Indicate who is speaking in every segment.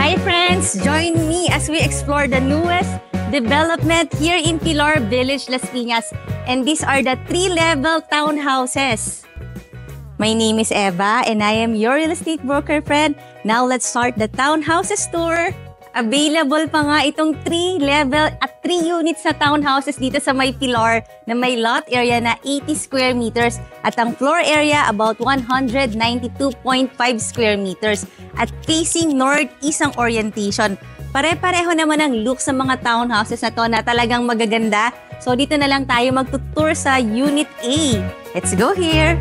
Speaker 1: Hi friends! Join me as we explore the newest development here in Pilar Village, Las Piñas. And these are the 3-level townhouses. My name is Eva and I am your real estate broker friend. Now let's start the townhouses tour. Available pa nga itong 3-level at 3 units na townhouses dito sa may Pilar na may lot area na 80 square meters at ang floor area about 192.5 square meters at facing northeast ang orientation. Pare-pareho naman ang look sa mga townhouses na to na talagang magaganda. So dito na lang tayo magtutour sa Unit A. Let's go here!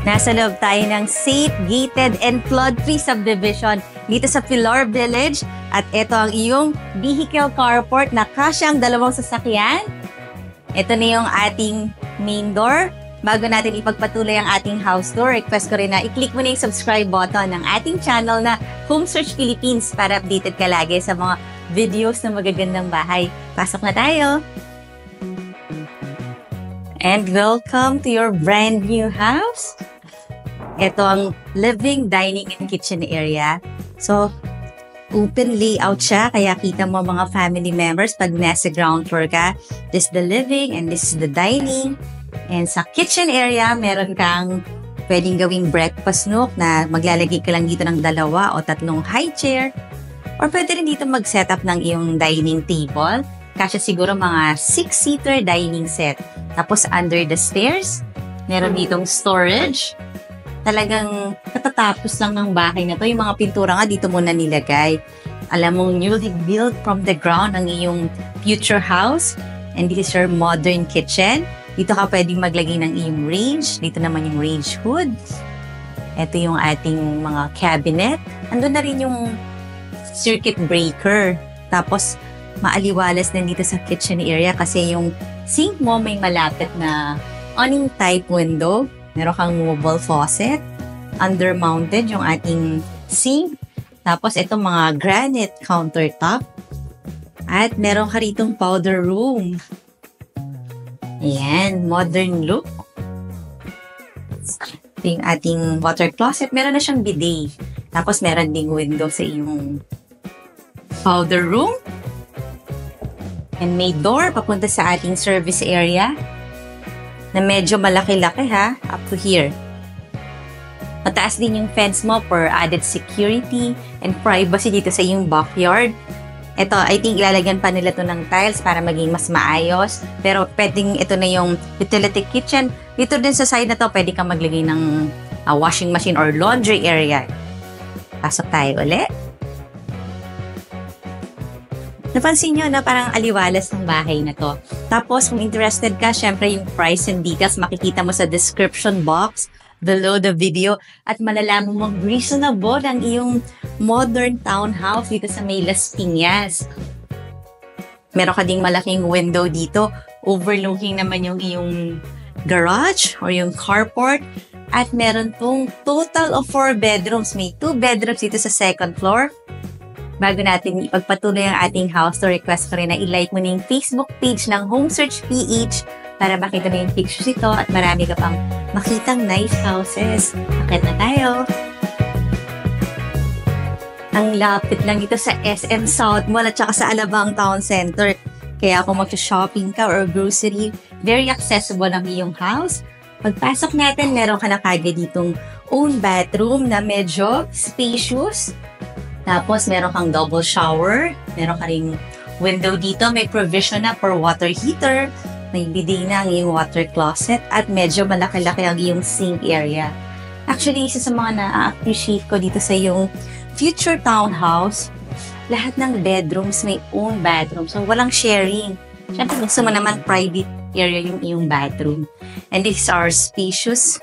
Speaker 1: Nasa loob tayo ng safe, gated, and flood-free subdivision dito sa Pilar Village. At ito ang iyong vehicle carport na kasyang 2 sasakyan. Ito na yung ating main door. Bago natin ipagpatuloy ang ating house tour, request ko rin na i-click mo na yung subscribe button ng ating channel na Home Search Philippines para updated ka lagi sa mga videos ng magagandang bahay. Pasok na tayo! And welcome to your brand new house! Ito ang living, dining, and kitchen area. So, open layout siya, kaya kita mo mga family members pag nasa ground floor ka. This is the living and this is the dining. And sa kitchen area, meron kang pwedeng gawing breakfast nook na maglalagay ka lang dito ng 2 o 3 high chair. Or pwede rin dito mag-set up ng iyong dining table. Kasi siguro mga 6-seater dining set. Tapos under the stairs, meron ditong storage. Talagang katatapos lang ng bahay na to. Yung mga pintura nga dito muna nilagay. Alam mong newly built from the ground ang iyong future house. And this is your modern kitchen. Dito ka pwedeng maglagay ng iyong range. Dito naman yung range hood. Ito yung ating mga cabinet. Andun na rin yung circuit breaker. Tapos, maaliwalas din dito sa kitchen area kasi yung sink mo may malapit na awning type window. Meron kang movable faucet. Under-mounted yung ating sink. Tapos, itong mga granite countertop. At meron ka ritong powder room. Ayan, modern look. Ito yung ating water closet. Meron na siyang bidet. Tapos, meron ding window sa iyong powder room. And may door papunta sa ating service area na medyo malaki-laki ha, up to here. Mataas din yung fence mo for added security and privacy dito sa iyong backyard. Ito, I think ilalagyan pa nila to ng tiles para maging mas maayos. Pero pwedeng ito na yung utility kitchen. Dito din sa side na to, pwede kang maglagay ng washing machine or laundry area. Pasok tayo ulit. Napansin nyo na parang aliwalas ng bahay na to. Tapos, kung interested ka, syempre yung price and details makikita mo sa description box below the video at malalaman mong reasonable ang iyong modern townhouse dito sa may Las Piñas. Meron ka ding malaking window dito, overlooking naman yung iyong garage or yung carport. At meron tong total of 4 bedrooms. May 2 bedrooms dito sa second floor. Bago natin ipagpatuloy ang ating house tour, request ko rin na i-like mo na yung Facebook page ng Home Search PH para makita mo yung pictures ito at marami ka pang makitang nice houses. Akit na tayo! Ang lapit lang ito sa SM South Mall at saka sa Alabang Town Center. Kaya kung mag-shopping ka or grocery, very accessible ang iyong house. Pagpasok natin, meron ka na kagad ditong own bathroom na medyo spacious. Tapos, meron kang double shower. Meron ka ring window dito. May provision na for water heater. May bidet na ang iyong water closet. At medyo malaki-laki ang iyong sink area. Actually, isa sa mga na-appreciate ko dito sa iyong future townhouse, lahat ng bedrooms may own bathroom. So, walang sharing. Siyempre, gusto mo naman private area yung iyong bathroom. And this is our spacious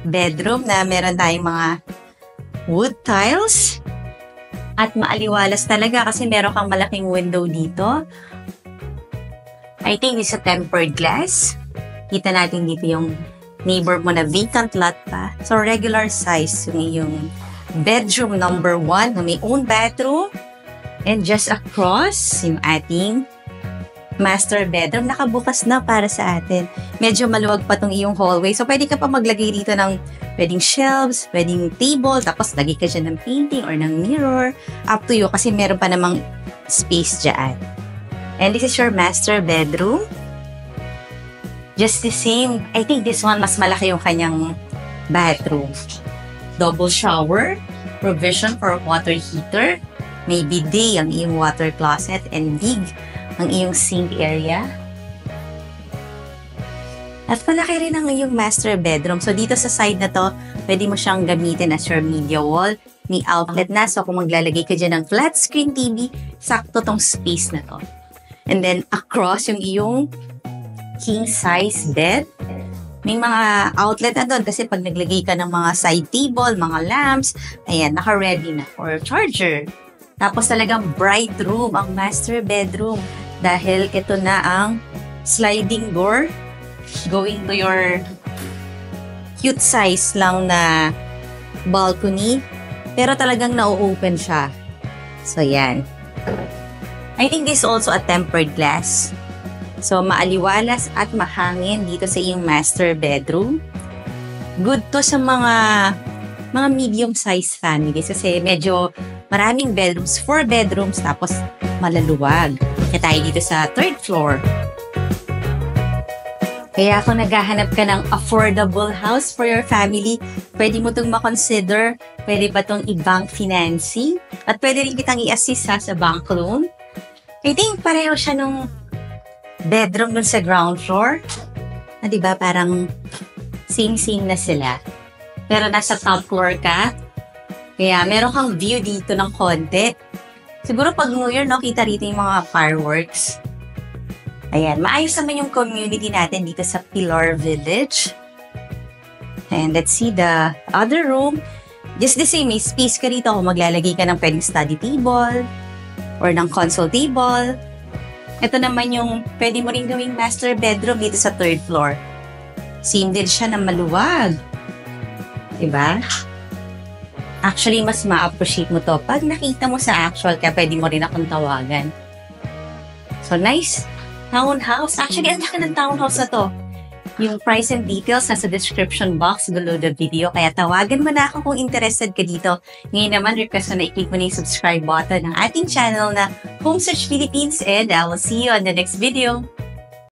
Speaker 1: bedroom na meron tayong mga wood tiles. At maaliwalas talaga kasi meron kang malaking window dito. I think it's a tempered glass. Kita natin dito yung neighbor mo na vacant lot pa. So, regular size yung iyong bedroom number 1 na may own bathroom. And just across, yung ating master bedroom. Nakabukas na para sa atin. Medyo maluwag pa tong iyong hallway. So, pwede ka pa maglagay dito ng pwedeng shelves, pwedeng table, tapos lagay ka dyan ng painting or ng mirror. Up to you kasi meron pa namang space dyan. And this is your master bedroom. Just the same. I think this one, mas malaki yung kanyang bathroom. Double shower, provision for water heater, may bidet ang iyong water closet, and big ang iyong sink area. At malaki rin ang iyong master bedroom. So, dito sa side na to, pwede mo siyang gamitin as your media wall. May outlet na. So, kung maglalagay ka dyan ng flat screen TV, sakto tong space na to. And then, across yung iyong king size bed. May mga outlet na doon kasi pag naglagay ka ng mga side table, mga lamps, ayan, naka-ready na. Or charger. Tapos talagang bright room ang master bedroom dahil ito na ang sliding door going to your cute size lang na balcony. Pero talagang na-open siya. So, yan. I think this is also a tempered glass. So, maaliwalas at mahangin dito sa iyong master bedroom. Good to sa mga medium-sized families kasi medyo maraming bedrooms, 4 bedrooms, tapos malaluwag. Kaya tayo dito sa 3rd floor. Kaya kung naghahanap ka ng affordable house for your family, pwede mo itong makonsider, pwede ba itong i-bank financing, at pwede rin kitang i-assist sa bank loan. I think pareho siya nung bedroom dun sa ground floor. Na diba parang same-same na sila. Pero nasa top floor ka, kaya meron kang view dito ng konti. Siguro pag New Year, no, kita rito yung mga fireworks. Ayan, maayos naman yung community natin dito sa Pilar Village. And let's see the other room. Just the same, may space ka rito kung maglalagay ka ng pwedeng study table or ng console table. Ito naman yung pwede mo rin gawing master bedroom dito sa 3rd floor. Same din siya na maluwag. Diba? Actually, mas ma-appreciate mo to pag nakita mo sa actual, kaya pwede mo rin akong tawagan. So, nice townhouse. Actually, ang laki ng townhouse na to. Yung price and details nasa description box below the video. Kaya tawagan mo na ako kung interested ka dito. Ngayon naman, request mo na i-click mo na yung subscribe button ng ating channel na Home Search Philippines, and I will see you on the next video.